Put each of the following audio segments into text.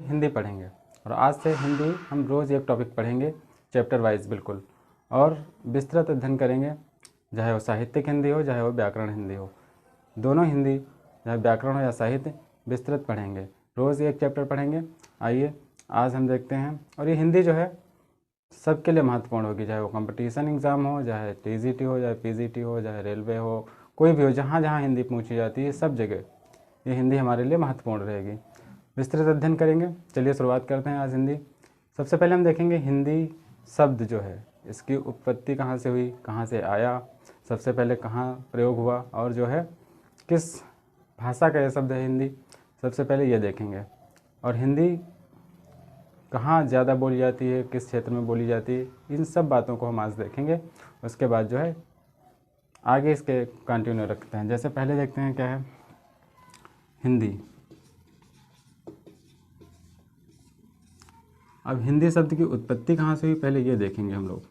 हिंदी पढ़ेंगे। और आज से हिंदी हम रोज़ एक टॉपिक पढ़ेंगे, चैप्टर वाइज बिल्कुल, और विस्तृत अध्ययन करेंगे, चाहे वो साहित्यिक हिंदी हो चाहे वो व्याकरण हिंदी हो। दोनों हिंदी, चाहे व्याकरण हो या साहित्य, विस्तृत पढ़ेंगे। रोज़ एक चैप्टर पढ़ेंगे। आइए आज हम देखते हैं। और ये हिंदी जो है सबके लिए महत्वपूर्ण होगी, चाहे वो कंपटीशन एग्ज़ाम हो, चाहे टीजीटी हो, चाहे पीजीटी हो, चाहे रेलवे हो, कोई भी हो, जहाँ जहाँ हिंदी पूछी जाती है सब जगह ये हिंदी हमारे लिए महत्वपूर्ण रहेगी। विस्तृत अध्ययन करेंगे। चलिए शुरुआत करते हैं आज हिंदी। सबसे पहले हम देखेंगे हिंदी शब्द जो है इसकी उत्पत्ति कहाँ से हुई, कहाँ से आया, सबसे पहले कहाँ प्रयोग हुआ, और जो है किस भाषा का यह शब्द है हिंदी, सबसे पहले ये देखेंगे। और हिंदी कहाँ ज़्यादा बोली जाती है, किस क्षेत्र में बोली जाती है, इन सब बातों को हम आज देखेंगे। उसके बाद जो है आगे इसके कंटिन्यू रखते हैं। जैसे पहले देखते हैं क्या है हिंदी। अब हिंदी शब्द की उत्पत्ति कहाँ से हुई पहले ये देखेंगे हम लोग।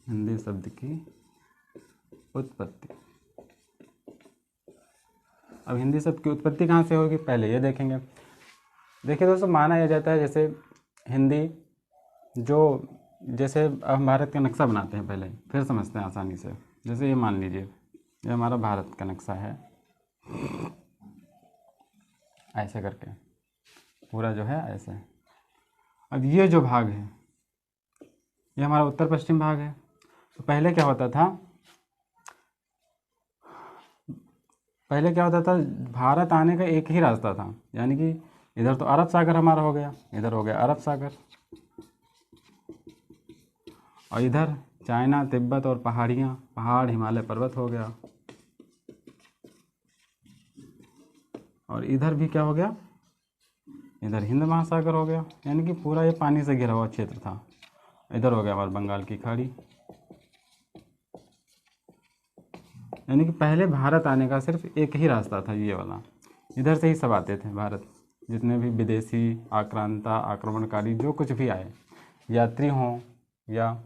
हिंदी शब्द की उत्पत्ति, अब हिंदी शब्द की उत्पत्ति कहाँ से होगी पहले ये देखेंगे। देखिए दोस्तों, माना यह जाता है जैसे हिंदी जो, जैसे हम भारत का नक्शा बनाते हैं पहले, फिर समझते हैं आसानी से। जैसे ये मान लीजिए ये हमारा भारत का नक्शा है, ऐसे करके पूरा जो है ऐसे। अब ये जो भाग है ये हमारा उत्तर पश्चिम भाग है। तो पहले क्या होता था, भारत आने का एक ही रास्ता था, यानी कि इधर तो अरब सागर हमारा हो गया, इधर हो गया अरब सागर, और इधर चाइना, तिब्बत और पहाड़ियाँ, पहाड़, हिमालय पर्वत हो गया, और इधर भी क्या हो गया, इधर हिंद महासागर हो गया, यानी कि पूरा ये पानी से घिरा हुआ क्षेत्र था। इधर हो गया हमारा बंगाल की खाड़ी। यानी कि पहले भारत आने का सिर्फ एक ही रास्ता था, ये वाला। इधर से ही सब आते थे भारत, जितने भी विदेशी आक्रांता, आक्रमणकारी, जो कुछ भी आए, यात्री हों या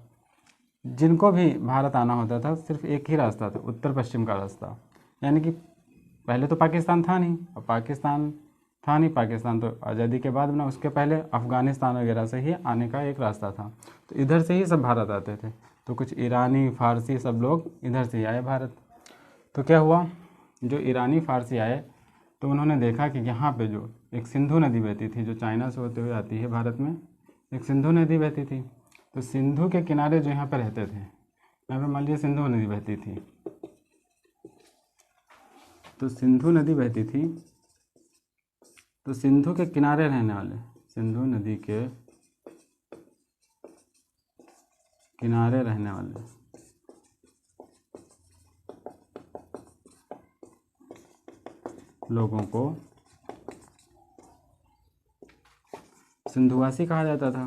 जिनको भी भारत आना होता था, सिर्फ एक ही रास्ता था, उत्तर पश्चिम का रास्ता। यानी कि पहले तो पाकिस्तान था नहीं, और पाकिस्तान तो आज़ादी के बाद बना, उसके पहले अफ़गानिस्तान वगैरह से ही आने का एक रास्ता था। तो इधर से ही सब भारत आते थे। तो कुछ ईरानी, फ़ारसी, सब लोग इधर से ही आए भारत। तो क्या हुआ, जो ईरानी फ़ारसी आए तो उन्होंने देखा कि यहाँ पे जो एक सिंधु नदी बहती थी, जो चाइना से होते हुए आती है भारत में, एक सिंधु नदी बहती थी। तो सिंधु के किनारे जो यहाँ पर रहते थे, यहाँ पर मान लीजिए सिंधु नदी बहती थी, तो सिंधु नदी बहती थी, तो सिंधु के किनारे रहने वाले, सिंधु नदी के किनारे रहने वाले लोगों को सिंधुवासी कहा जाता था।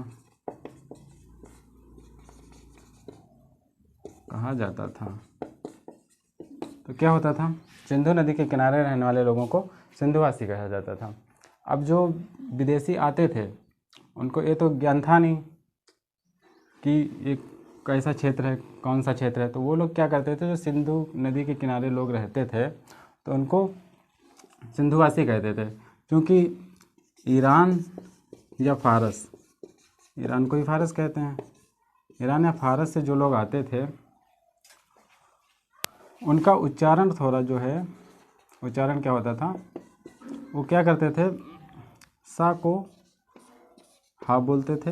तो क्या होता था, सिंधु नदी के किनारे रहने वाले लोगों को सिंधुवासी कहा जाता था। अब जो विदेशी आते थे उनको ये तो ज्ञान था नहीं कि ये कैसा क्षेत्र है, कौन सा क्षेत्र है। तो वो लोग क्या करते थे, जो सिंधु नदी के किनारे लोग रहते थे तो उनको सिंधुवासी कहते थे। क्योंकि ईरान या फारस, ईरान को ही फारस कहते हैं, ईरान या फारस से जो लोग आते थे उनका उच्चारण थोड़ा जो है, उच्चारण क्या होता था, वो क्या करते थे, सा को हा बोलते थे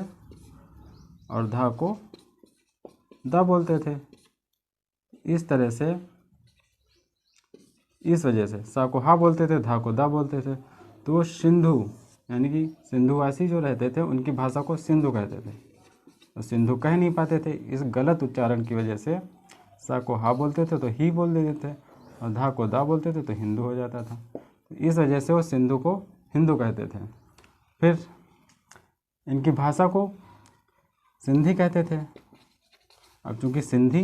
और धा को दा बोलते थे। इस तरह से, इस वजह से सा को हा बोलते थे, धा को दा बोलते थे। तो वो सिंधु, यानी कि सिंधुवासी जो रहते थे उनकी भाषा को सिंधु कहते थे। तो सिंधु कह नहीं पाते थे, इस गलत उच्चारण की वजह से सा को हा बोलते थे तो ही बोल देते थे, और धा को दा बोलते थे तो हिंदू हो जाता था। तो इस वजह से वो सिंधु को हिंदू कहते थे। फिर इनकी भाषा को सिंधी कहते थे। अब चूँकि सिंधी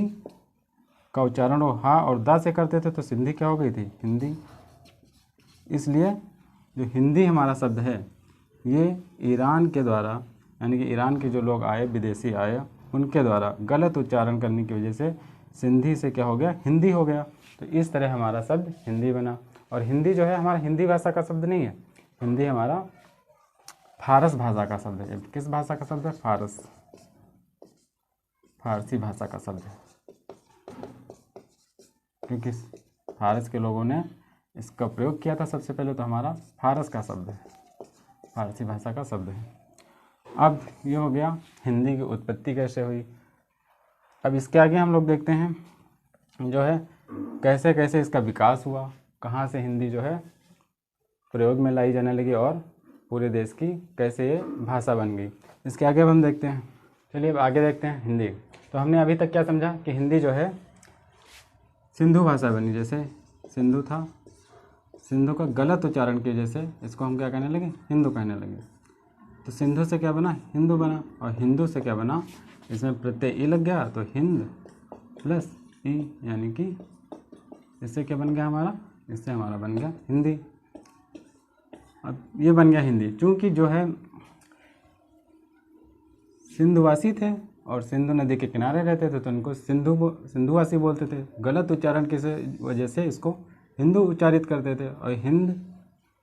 का उच्चारण वो हा और दा से करते थे तो सिंधी क्या हो गई थी, हिंदी। इसलिए जो हिंदी हमारा शब्द है ये ईरान के द्वारा, यानी कि ईरान के जो लोग आए, विदेशी आए, उनके द्वारा गलत उच्चारण करने की वजह से सिंधी से क्या हो गया, हिंदी हो गया। तो इस तरह हमारा शब्द हिंदी बना। और हिंदी जो है हमारा हिंदी भाषा का शब्द नहीं है, हिंदी हमारा फारस भाषा का शब्द है। किस भाषा का शब्द है? फारस, फारसी भाषा का शब्द है, क्योंकि फारस के लोगों ने इसका प्रयोग किया था सबसे पहले, तो हमारा फारस का शब्द है, फारसी भाषा का शब्द है। अब ये हो गया हिंदी की उत्पत्ति कैसे हुई। अब इसके आगे हम लोग देखते हैं जो है कैसे कैसे इसका विकास हुआ, कहाँ से हिंदी जो है प्रयोग में लाई जाने लगी और पूरे देश की कैसे ये भाषा बन गई। इसके आगे अब हम देखते हैं। चलिए अब आगे देखते हैं हिंदी। तो हमने अभी तक क्या समझा कि हिंदी जो है सिंधु भाषा बनी, जैसे सिंधु था, सिंधु का गलत उच्चारण की वजह से इसको हम क्या कहने लगे? हिंदू कहने लगे। तो सिंधु से क्या बना? हिंदू बना। और हिंदू से क्या बना? इसमें प्रत्यय ई लग गया, तो हिंद प्लस ई, यानी कि इससे क्या बन गया हमारा? इससे हमारा बन गया हिंदी। अब ये बन गया हिंदी। चूँकि जो है सिंधुवासी थे और सिंधु नदी के किनारे रहते थे, तो उनको सिंधुवासी बोलते थे। गलत उच्चारण की वजह से इसको हिंदू उच्चारित करते थे। और हिंद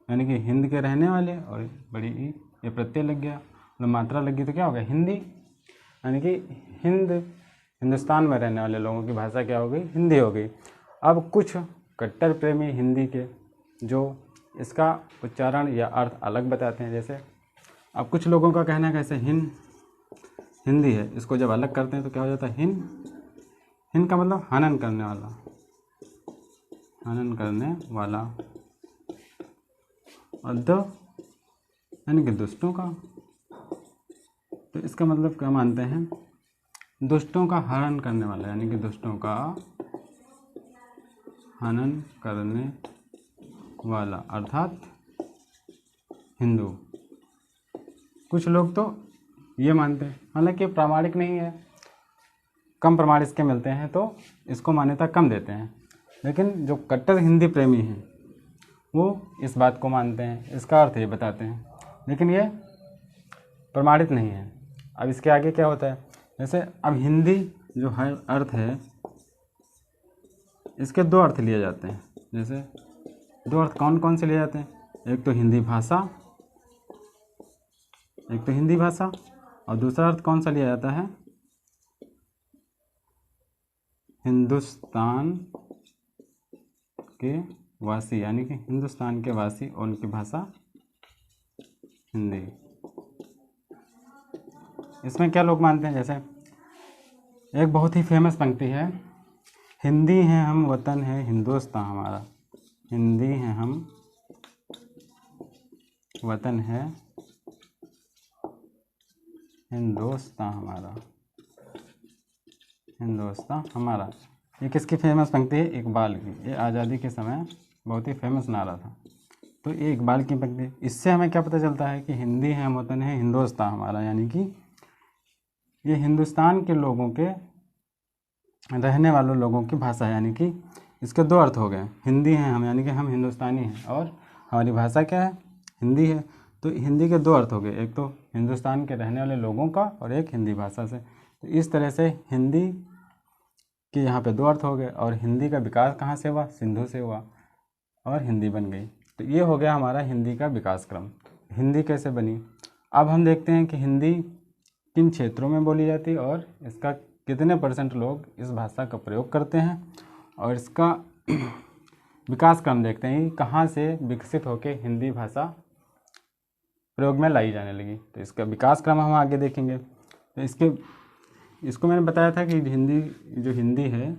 यानी कि हिंद के रहने वाले, और बड़ी ई ये प्रत्यय लग गया, मतलब मात्रा लग गई, तो क्या हो गया? हिंदी। यानी कि हिंदुस्तान में रहने वाले लोगों की भाषा क्या हो गई? हिंदी हो गई। अब कुछ कट्टर प्रेमी हिंदी के जो इसका उच्चारण या अर्थ अलग बताते हैं, जैसे अब कुछ लोगों का कहना है कैसे हिंदी है, इसको जब अलग करते हैं तो क्या हो जाता है? हिंद का मतलब हनन करने वाला, हनन करने वाला, और द यानी कि दुष्टों का। तो इसका मतलब क्या मानते हैं? दुष्टों का हनन करने वाला, यानी कि दुष्टों का हनन करने वाला, अर्थात हिंदू। कुछ लोग तो ये मानते हैं, हालांकि प्रामाणिक नहीं है, कम प्रमाण इसके मिलते हैं तो इसको मान्यता कम देते हैं। लेकिन जो कट्टर हिंदी प्रेमी हैं वो इस बात को मानते हैं, इसका अर्थ ये बताते हैं, लेकिन ये प्रमाणित नहीं है। अब इसके आगे क्या होता है? जैसे अब हिंदी जो है अर्थ है, इसके दो अर्थ लिए जाते हैं। जैसे दो अर्थ कौन कौन से लिए जाते हैं? एक तो हिंदी भाषा, एक तो हिंदी भाषा, और दूसरा अर्थ कौन सा लिया जाता है? हिंदुस्तान के वासी, यानी कि हिंदुस्तान के वासी और उनकी भाषा हिंदी। इसमें क्या लोग मानते हैं? जैसे एक बहुत ही फेमस पंक्ति है, हिंदी हैं हम, वतन है हिंदुस्तान हमारा। हिंदी हैं हम, वतन है हिंदुस्तान हमारा, हिंदुस्तान हमारा। ये किसकी फेमस पंक्ति है? इकबाल की। ये आज़ादी के समय बहुत ही फेमस नारा था। तो ये इकबाल की पंक्ति। इससे हमें क्या पता चलता है कि हिंदी है हम, वतन है हिंदुस्तान हमारा, यानी कि ये हिंदुस्तान के लोगों के रहने वालों लोगों की भाषा है। यानी कि इसके दो अर्थ हो गए, हिंदी हैं हम, यानी कि हम हिंदुस्तानी हैं, और हमारी भाषा क्या है? हिंदी है। तो हिंदी के दो अर्थ हो गए, एक तो हिंदुस्तान के रहने वाले लोगों का, और एक हिंदी भाषा से। तो इस तरह से हिंदी के यहाँ पे दो अर्थ हो गए। और हिंदी का विकास कहाँ से हुआ? सिंधु से हुआ, और हिंदी बन गई। तो ये हो गया हमारा हिंदी का विकास क्रम। हिंदी कैसे बनी? अब हम देखते हैं कि हिंदी किन क्षेत्रों में बोली जाती है और इसका कितने % लोग इस भाषा का प्रयोग करते हैं, और इसका विकास क्रम देखते हैं कि कहाँ से विकसित होकर हिंदी भाषा प्रयोग में लाई जाने लगी। तो इसका विकास क्रम हम आगे देखेंगे। तो इसको मैंने बताया था कि हिंदी है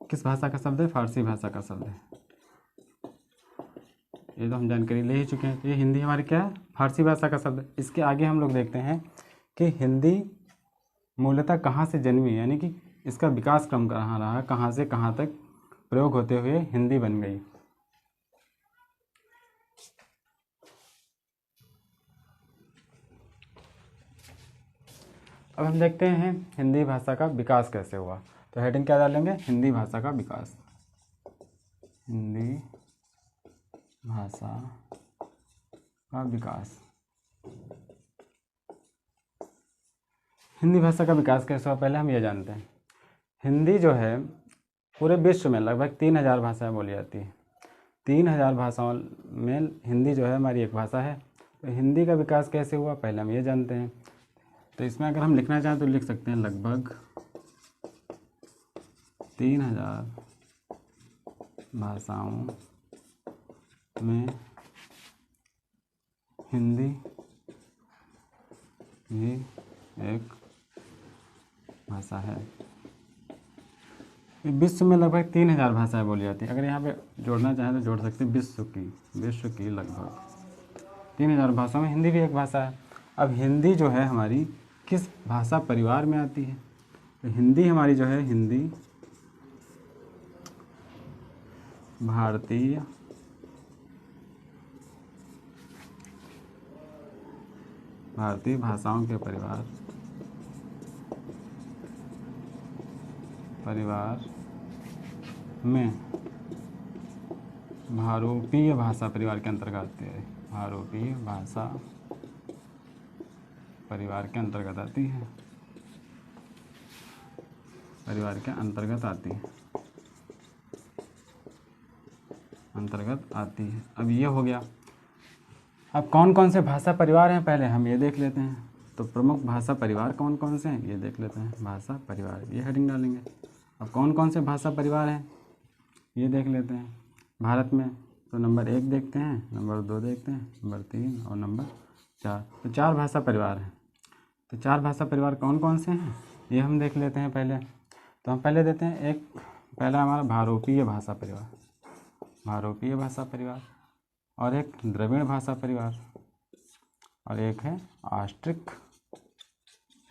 किस भाषा का शब्द है? फारसी भाषा का शब्द है। ये तो हम जानकारी ले ही चुके हैं। तो ये हिंदी हमारी क्या है? फारसी भाषा का शब्द है। इसके आगे हम लोग देखते हैं कि हिंदी मूलतः कहाँ से जन्मी, यानी कि इसका विकास क्रम कहाँ रहा, कहाँ से कहाँ तक प्रयोग होते हुए हिंदी बन गई। अब हम देखते हैं हिंदी भाषा का विकास कैसे हुआ। तो हेडिंग क्या डालेंगे? हिंदी भाषा का विकास। हिंदी भाषा का विकास। हिंदी भाषा का विकास कैसे हुआ, पहले हम ये जानते हैं। हिंदी जो है पूरे विश्व में लगभग 3000 भाषाएं बोली जाती हैं। 3000 भाषाओं में हिंदी जो है हमारी एक भाषा है। तो हिंदी का विकास कैसे हुआ पहले हम ये जानते हैं। तो इसमें अगर हम लिखना चाहें तो लिख सकते हैं लगभग 3000 भाषाओं में हिंदी भी एक भाषा है। विश्व में लगभग 3000 भाषाएं बोली जाती हैं। अगर यहाँ पे जोड़ना चाहें तो जोड़ सकते हैं विश्व की लगभग 3000 भाषाओं में हिंदी भी एक भाषा है। अब हिंदी जो है हमारी किस भाषा परिवार में आती है? तो हिंदी हमारी जो है हिंदी भारतीय भाषाओं के परिवार में भारोपीय भाषा परिवार के अंतर्गत आती है। भारोपीय भाषा परिवार के अंतर्गत आती है, परिवार के अंतर्गत आती है, अंतर्गत आती है। अब ये हो गया। अब कौन कौन से भाषा परिवार हैं पहले हम ये देख लेते हैं। तो प्रमुख भाषा परिवार कौन कौन से हैं ये देख लेते हैं। भाषा परिवार ये हेडिंग डालेंगे। अब कौन कौन से भाषा परिवार हैं ये देख लेते हैं। भारत में तो नंबर 1 देखते हैं, नंबर 2 देखते हैं, नंबर 3 और नंबर 4। तो 4 भाषा परिवार हैं। तो 4 भाषा परिवार कौन कौन से हैं ये हम देख लेते हैं पहले। तो हम पहले देते हैं एक, पहला हमारा भारोपीय भाषा परिवार, भारोपीय भाषा परिवार, और एक द्रविड़ भाषा परिवार, और एक है ऑस्ट्रिक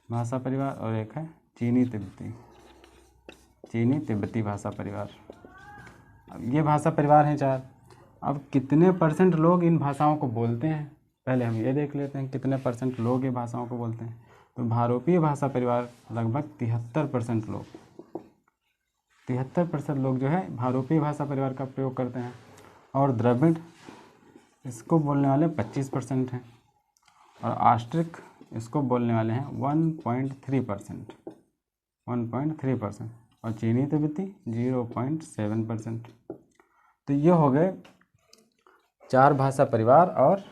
भाषा परिवार, और एक है चीनी तिब्बती भाषा परिवार। अब ये भाषा परिवार हैं 4। अब कितने % लोग इन भाषाओं को बोलते हैं पहले हम ये देख लेते हैं। कितने % लोग ये भाषाओं को बोलते हैं? तो भारोपीय भाषा परिवार लगभग 73% लोग, 73% लोग जो है भारोपीय भाषा परिवार का प्रयोग करते हैं। और द्रविड़ इसको बोलने वाले 25% हैं, और ऑस्ट्रिक इसको बोलने वाले हैं 1.3%, और चीनी तिब्बती 0.7%। तो ये हो गए 4 भाषा परिवार और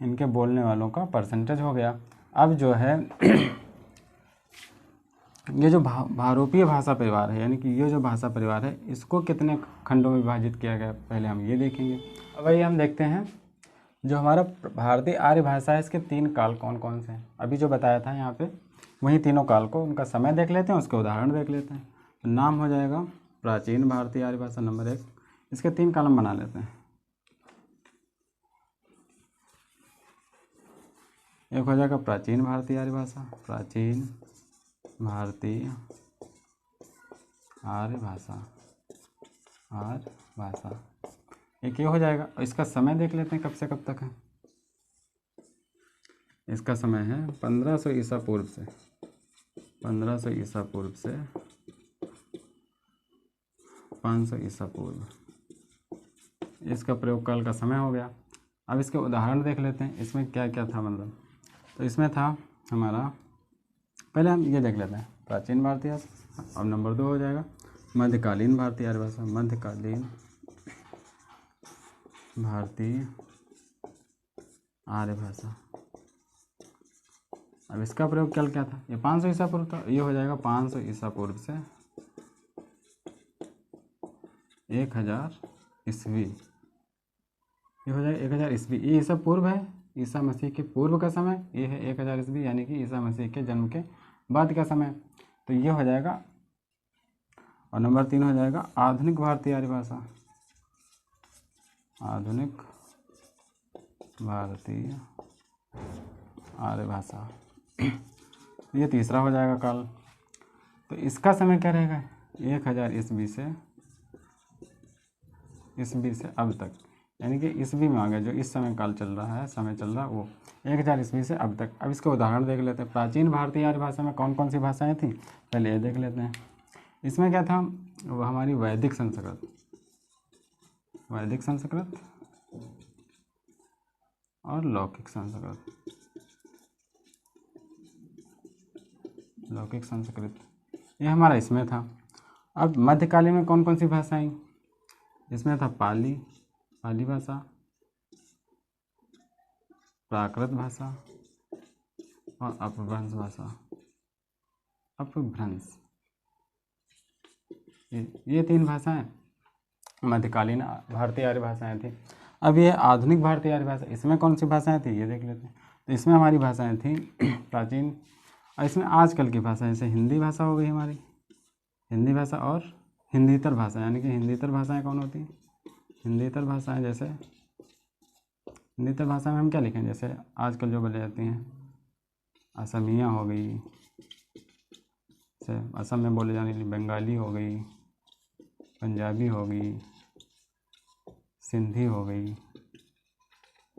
इनके बोलने वालों का परसेंटेज हो गया। अब जो है ये जो भारोपीय भाषा परिवार है, यानी कि ये जो भाषा परिवार है, इसको कितने खंडों में विभाजित किया गया पहले हम ये देखेंगे। अब ये हम देखते हैं जो हमारा भारतीय आर्य भाषा है, इसके 3 काल कौन कौन से हैं। अभी जो बताया था यहाँ पे वही तीनों काल को, उनका समय देख लेते हैं, उसके उदाहरण देख लेते हैं। तो नाम हो जाएगा प्राचीन भारतीय आर्य भाषा नंबर 1। इसके 3 कॉलम बना लेते हैं। एक हो जाएगा प्राचीन भारतीय आर्य भाषा, प्राचीन भारतीय आर्य भाषा, एक ये हो जाएगा। इसका समय देख लेते हैं कब से कब तक है। इसका समय है 1500 ईसा पूर्व से, 1500 ईसा पूर्व से 500 ईसा पूर्व, इसका प्रयोग काल का समय हो गया। अब इसके उदाहरण देख लेते हैं, इसमें क्या क्या था मतलब। तो इसमें था हमारा, पहले हम ये देख लेते हैं प्राचीन भारतीय। अब नंबर 2 हो जाएगा मध्यकालीन भारतीय आर्य भाषा, मध्यकालीन भारतीय आर्य भाषा। अब इसका प्रयोग कल क्या था, ये 500 ईसा पूर्व था, ये हो जाएगा 500 ईसा पूर्व से 1000 ईस्वी, ये हो जाएगा 1000 ईस्वी। ये ईसा पूर्व है, ईसा मसीह के पूर्व का समय। ये है 1000 ईस्वी, यानी कि ईसा मसीह के जन्म के बाद का समय। तो ये हो जाएगा। और नंबर 3 हो जाएगा आधुनिक भारतीय आर्य भाषा, आधुनिक भारतीय आर्य भाषा, ये तीसरा हो जाएगा काल। तो इसका समय क्या रहेगा, 1000 ईस्वी से अब तक, यानी कि ईस्वी में आ गया। जो इस समय काल चल रहा है, समय चल रहा है वो 1000 ईस्वी से अब तक। अब इसके उदाहरण देख लेते हैं। प्राचीन भारतीय आर्य भाषा में कौन कौन सी भाषाएं थी पहले ये देख लेते हैं। इसमें क्या था, वो हमारी वैदिक संस्कृत, वैदिक संस्कृत और लौकिक संस्कृत, लौकिक संस्कृत, ये हमारा इसमें था। अब मध्यकालीन में कौन कौन सी भाषाएं, इसमें था पाली भाषा, प्राकृत भाषा और अपभ्रंश भाषा। अपभ्रंश, ये 3 भाषाएं मध्यकालीन भारतीय आर्य भाषाएं थी। अब ये आधुनिक भारतीय आर्य भाषा, इसमें कौन सी भाषाएं थी ये देख लेते हैं। तो इसमें हमारी भाषाएं थी प्राचीन, और इसमें आजकल की भाषा जैसे हिंदी भाषा हो गई हमारी, हिंदी भाषा और हिंदीतर भाषा, यानी कि हिंदीतर भाषाएं कौन होती हैं, हिंदीतर भाषाएं जैसे हिंदीतर भाषा में हम क्या लिखें, जैसे आजकल जो बोली जाती हैं असमिया हो गई, जैसे असम में बोले जाने वाली बंगाली हो गई, पंजाबी हो गई, सिंधी हो गई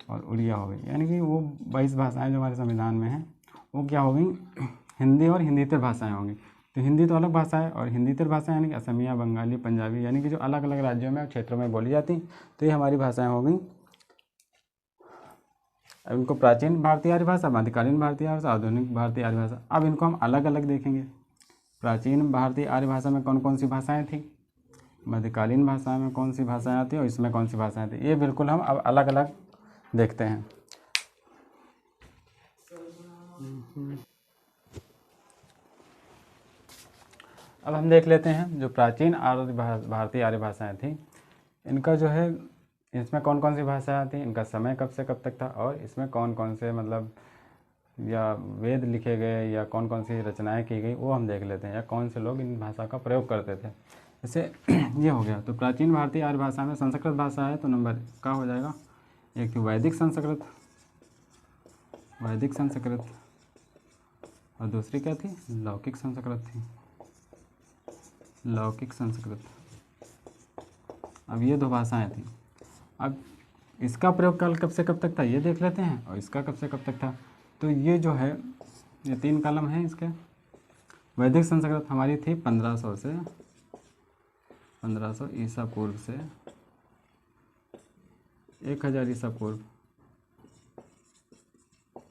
और उड़िया हो गई, यानी कि वो 22 भाषाएं जो हमारे संविधान में हैं वो क्या हो गई, हिंदी और हिंदीतर भाषाएं होंगी। तो हिंदी तो अलग भाषा है और हिंदीतर भाषा यानी कि असमिया, बंगाली, पंजाबी, यानी कि जो अलग अलग राज्यों में और क्षेत्रों में बोली जाती, तो ये हमारी भाषाएं हो गई। अब इनको प्राचीन भारतीय आर्य भाषा, मध्यकालीन भारतीय आर्य भाषा, आधुनिक भारतीय आर्य भाषा। अब इनको हम अलग अलग देखेंगे। प्राचीन भारतीय आर्य भाषा में कौन कौन सी भाषाएं थी, मध्यकालीन भाषा में कौन सी भाषाएं आती हैं और इसमें कौन सी भाषाएं थी, ये बिल्कुल हम अब अलग अलग देखते हैं। अब हम देख लेते हैं जो प्राचीन भारतीय आर्य भाषाएं थी, इनका जो है इसमें कौन कौन सी भाषाएं आती हैं, इनका समय कब से कब तक था और इसमें कौन कौन से मतलब या वेद लिखे गए या कौन कौन सी रचनाएं की गई वो हम देख लेते हैं, या कौन से लोग इन भाषा का प्रयोग करते थे। जैसे ये हो गया। तो प्राचीन भारतीय आर्य भाषा में संस्कृत भाषा है तो नंबर का हो जाएगा, एक थी वैदिक संस्कृत, वैदिक संस्कृत, और दूसरी क्या थी, लौकिक संस्कृत थी, लौकिक संस्कृत। अब ये 2 भाषाएं थी। अब इसका प्रयोग काल कब से कब तक था ये देख लेते हैं और इसका कब से कब तक था। तो ये जो है ये 3 कॉलम हैं इसके। वैदिक संस्कृत हमारी थी 1500 से 1500 ईसा पूर्व से 1000 ईसा पूर्व,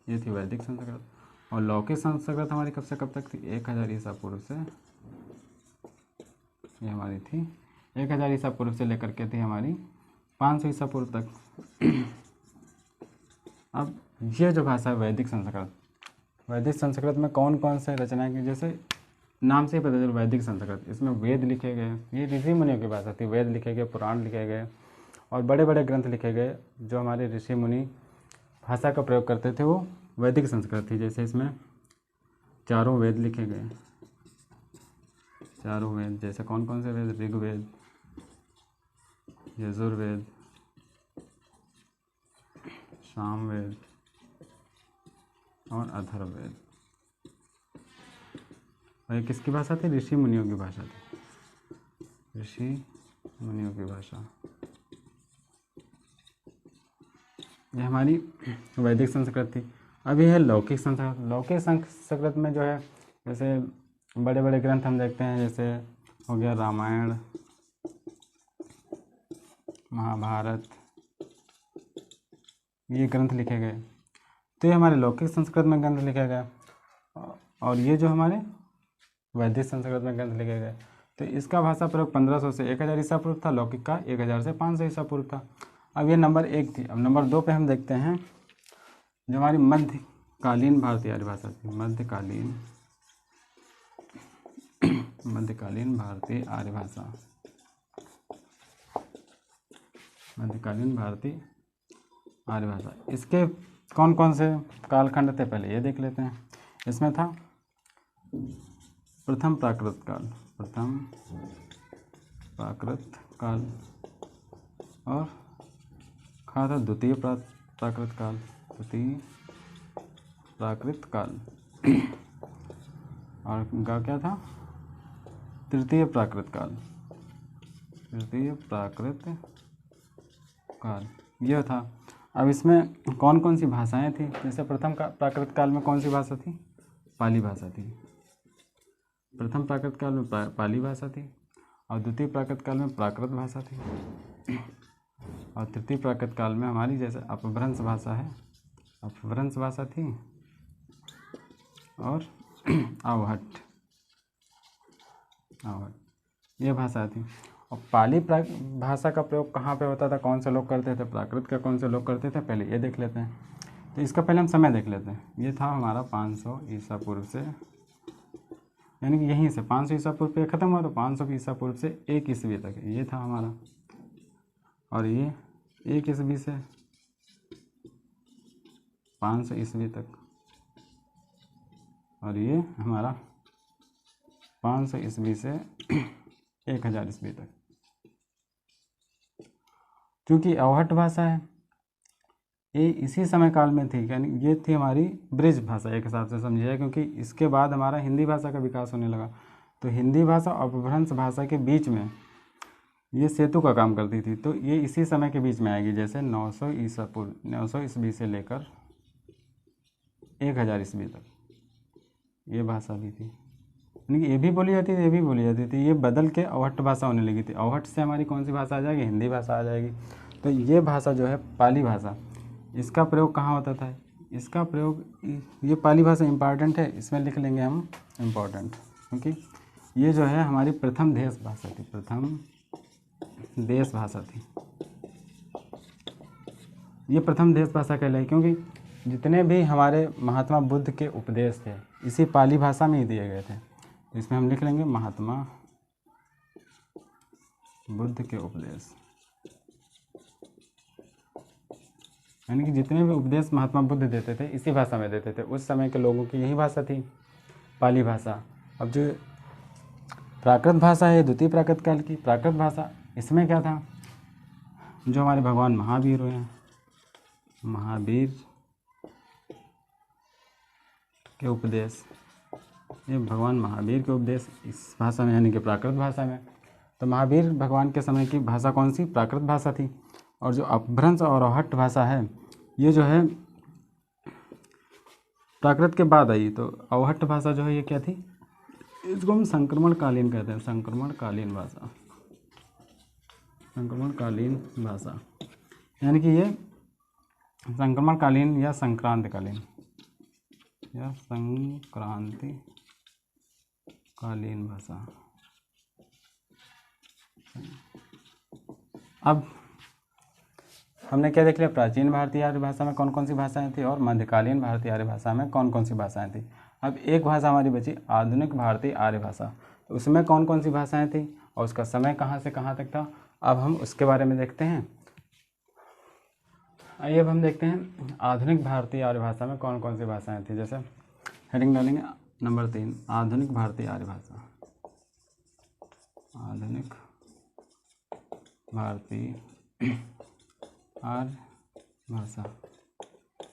ये थी वैदिक संस्कृत। और लौकिक संस्कृत हमारी कब से कब तक थी, 1000 ईसा पूर्व से, ये हमारी थी 1000 ईसा पूर्व से लेकर के थी हमारी 500 ईसा पूर्व तक। अब ये जो भाषा है वैदिक संस्कृत, वैदिक संस्कृत में कौन कौन से रचनाएं की, जैसे नाम से ही पता चल वैदिक संस्कृत, इसमें वेद लिखे गए, ये ऋषि मुनियों की भाषा थी, वेद लिखे गए, पुराण लिखे गए और बड़े बड़े ग्रंथ लिखे गए जो हमारे ऋषि मुनि भाषा का प्रयोग करते थे वो वैदिक संस्कृत थी। जैसे इसमें 4 वेद लिखे गए, 4 वेद, जैसे कौन कौन से वेद, ऋग्वेद, यजुर्वेद, सामवेद और अथर्ववेद। और ये किसकी भाषा थी, ऋषि मुनियों की भाषा थी, ऋषि मुनियों की भाषा। ये हमारी वैदिक संस्कृत थी। अभी है लौकिक संस्कृत। लौकिक संस्कृत में जो है जैसे बड़े बड़े ग्रंथ हम देखते हैं, जैसे हो गया रामायण, महाभारत, ये ग्रंथ लिखे गए, तो ये हमारे लौकिक संस्कृत में ग्रंथ लिखे गए। और ये जो हमारे वैदिक संस्कृत में ग्रंथ लिखे गए, तो इसका भाषा प्रयोग 1500 से 1000 ईसा पूर्व था, लौकिक का 1000 से 500 ईसा पूर्व था। अब ये नंबर 1 थी। अब नंबर 2 पे हम देखते हैं जो हमारी मध्यकालीन भारतीय आर्य भाषा थी, मध्यकालीन भारतीय आर्य भाषा, मध्यकालीन भारतीय आर्य भाषा। इसके कौन कौन से कालखंड थे पहले ये देख लेते हैं। इसमें था प्रथम प्राकृत काल, प्रथम प्राकृत काल, और कहा था द्वितीय प्राकृत काल, द्वितीय प्राकृत काल, और का क्या था, तृतीय प्राकृत काल, तृतीय प्राकृत काल, यह था। अब इसमें कौन कौन सी भाषाएं थी, जैसे प्रथम प्राकृत काल में कौन सी भाषा थी, पाली भाषा थी, प्रथम प्राकृत काल में पाली भाषा थी, और द्वितीय प्राकृत काल में प्राकृत भाषा थी, और तृतीय प्राकृत काल में हमारी जैसे अपभ्रंश भाषा है, अपभ्रंश भाषा थी, और आवहट ये भाषा थी। और पाली भाषा का प्रयोग कहाँ पे होता था, कौन से लोग करते थे, प्राकृत का कौन से लोग करते थे, पहले ये देख लेते हैं। तो इसका पहले हम समय देख लेते हैं। ये था हमारा 500 ईसा पूर्व से, यानी कि यहीं से 500 ईसा पूर्व पे ख़त्म हुआ, तो 500 ईसा पूर्व से 1 ईस्वी तक ये था हमारा, और ये 1 ईस्वी से 500 ईस्वी तक, और ये हमारा 500 ईस्वी से 1000 ईस्वी तक। क्योंकि अवहट्ट भाषा है, ये इसी समय काल में थी, यानी ये थी हमारी ब्रिज भाषा एक हिसाब से समझिए, क्योंकि इसके बाद हमारा हिंदी भाषा का विकास होने लगा। तो हिंदी भाषा और अपभ्रंश भाषा के बीच में ये सेतु का काम करती थी। तो ये इसी समय के बीच में आएगी, जैसे 900 ईसा पूर्व, 900 ईस्वी से लेकर 1000 ईस्वी तक ये भाषा भी थी, यानी कि ये भी बोली जाती थी, ये भी बोली जाती थी। ये बदल के अवहट्ट भाषा होने लगी थी। अवहट्ट से हमारी कौन सी भाषा आ जाएगी? हिंदी भाषा आ जाएगी। तो ये भाषा जो है पाली भाषा, इसका प्रयोग कहाँ होता था? इसका प्रयोग, ये पाली भाषा इम्पॉर्टेंट है, इसमें लिख लेंगे हम इम्पॉर्टेंट, क्योंकि ये जो है हमारी प्रथम देश भाषा थी, प्रथम देश भाषा थी। ये प्रथम देश भाषा कहलाई, क्योंकि जितने भी हमारे महात्मा बुद्ध के उपदेश थे इसी पाली भाषा में ही दिए गए थे। इसमें हम लिख लेंगे महात्मा बुद्ध के उपदेश, यानी कि जितने भी उपदेश महात्मा बुद्ध देते थे इसी भाषा में देते थे। उस समय के लोगों की यही भाषा थी, पाली भाषा। अब जो प्राकृत भाषा है, द्वितीय प्राकृत काल की प्राकृत भाषा, इसमें क्या था? जो हमारे भगवान महावीर हुए हैं, महावीर के उपदेश, ये भगवान महावीर के उपदेश इस भाषा में, यानी कि प्राकृत भाषा में। तो महावीर भगवान के समय की भाषा कौन सी? प्राकृत भाषा थी। और जो अपभ्रंश और अवहट्ट भाषा है, ये जो है प्राकृत के बाद आई। तो अवहट्ट भाषा जो है ये क्या थी? इसको हम संक्रमणकालीन कहते हैं, संक्रमणकालीन भाषा, संक्रमणकालीन भाषा, यानी कि ये संक्रमणकालीन या संक्रांतिकालीन या संक्रांतिकालीन भाषा। अब हमने क्या देख लिया? प्राचीन भारतीय आर्य भाषा में कौन कौन सी भाषाएं थी और मध्यकालीन भारतीय आर्य भाषा में कौन कौन सी भाषाएं थी। अब एक भाषा हमारी बची, आधुनिक भारतीय आर्य भाषा। तो उसमें कौन कौन सी भाषाएं थी और उसका समय कहाँ से कहाँ तक था, अब हम उसके बारे में देखते हैं। आइए अब हम देखते हैं आधुनिक भारतीय आर्य भाषा में कौन कौन सी भाषाएं थी। जैसे हेडिंग डालेंगे नंबर 3, आधुनिक भारतीय आर्य भाषा, आधुनिक भारतीय आर्य भाषा।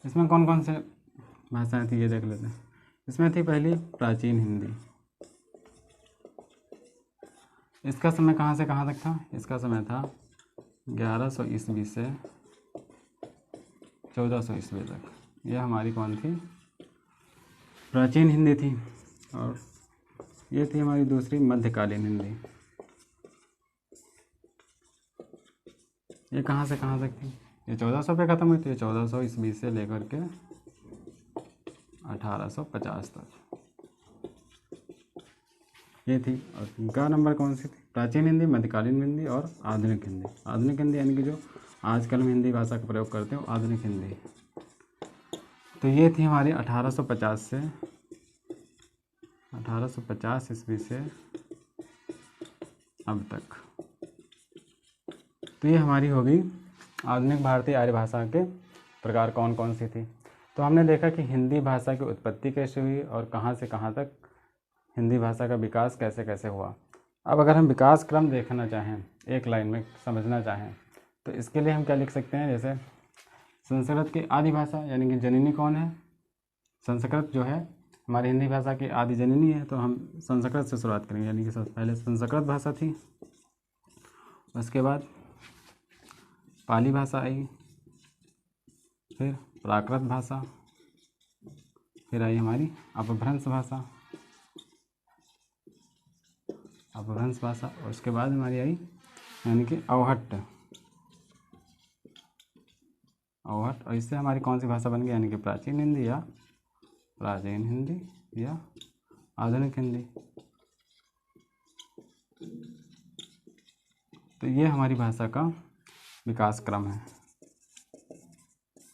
इसमें कौन कौन से भाषाएं थी ये देख लेते हैं। इसमें थी पहली प्राचीन हिंदी। इसका समय कहाँ से कहाँ तक था? इसका समय था 1100 ईस्वी से 1400 ईस्वी तक। यह हमारी कौन थी? प्राचीन हिंदी थी। और ये थी हमारी दूसरी मध्यकालीन हिंदी। ये कहाँ से कहाँ तक थी? ये 1400 पे ख़त्म हुई, तो ये 1400 ईस्वी से लेकर के 1850 तक ये थी। और इनका नंबर कौन सी थी? प्राचीन हिंदी, मध्यकालीन हिंदी और आधुनिक हिंदी। आधुनिक हिंदी यानी कि जो आजकल हम हिंदी भाषा का प्रयोग करते हैं, आधुनिक हिंदी। तो ये थी हमारी 1850 से 1850 ईस्वी से अब तक। तो ये हमारी होगी आधुनिक भारतीय आर्य भाषा के प्रकार कौन कौन सी थी। तो हमने देखा कि हिंदी भाषा की उत्पत्ति कैसे हुई और कहाँ से कहाँ तक हिंदी भाषा का विकास कैसे कैसे हुआ। अब अगर हम विकास क्रम देखना चाहें, एक लाइन में समझना चाहें, तो इसके लिए हम क्या लिख सकते हैं? जैसे संस्कृत की आदि भाषा, यानी कि जननी कौन है? संस्कृत जो है हमारी हिंदी भाषा की आदि जननी है। तो हम संस्कृत से शुरुआत करेंगे, यानी कि पहले संस्कृत भाषा थी, उसके बाद पाली भाषा आई, फिर प्राकृत भाषा, फिर आई हमारी अपभ्रंश भाषा, अपभ्रंश भाषा, और उसके बाद हमारी आई यानी कि अवहट्ट। और इससे हमारी कौन सी भाषा बन गई? यानी कि प्राचीन हिंदी या आधुनिक हिंदी। तो ये हमारी भाषा का विकास क्रम है।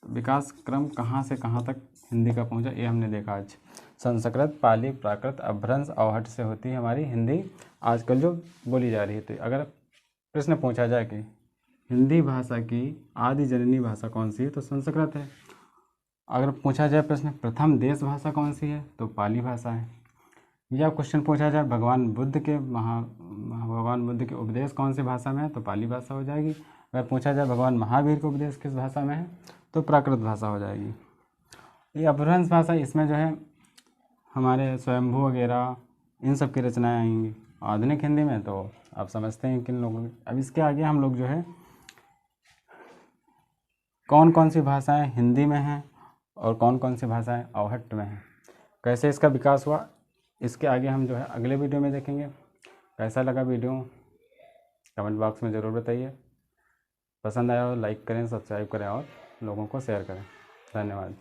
विकास क्रम कहाँ से कहाँ तक हिंदी का पहुँचा, ये हमने देखा आज। संस्कृत, पाली, प्राकृत, अपभ्रंश, अवहट्ट से होती है हमारी हिंदी आजकल जो बोली जा रही है। तो अगर प्रश्न पूछा जाए कि हिंदी भाषा की आदि जननी भाषा कौन सी है, तो संस्कृत है। अगर पूछा जाए प्रश्न प्रथम देश भाषा कौन सी है, तो पाली भाषा है। या क्वेश्चन पूछा जाए भगवान बुद्ध के उपदेश कौन सी भाषा में है, तो पाली भाषा हो जाएगी। अगर पूछा जाए भगवान महावीर का उपदेश किस भाषा में है, तो प्राकृत भाषा हो जाएगी। ये अपभ्रंश भाषा, इसमें जो है हमारे स्वयंभू वगैरह इन सब की रचनाएं आएंगी। आधुनिक हिंदी में तो आप समझते हैं किन लोगों की। अब इसके आगे हम लोग जो है कौन कौन सी भाषाएं हिंदी में हैं और कौन कौन सी भाषाएं अवहट्ट में हैं, कैसे इसका विकास हुआ, इसके आगे हम जो है अगले वीडियो में देखेंगे। कैसा लगा वीडियो कमेंट बॉक्स में ज़रूर बताइए। पसंद आया हो लाइक करें, सब्सक्राइब करें और लोगों को शेयर करें। धन्यवाद।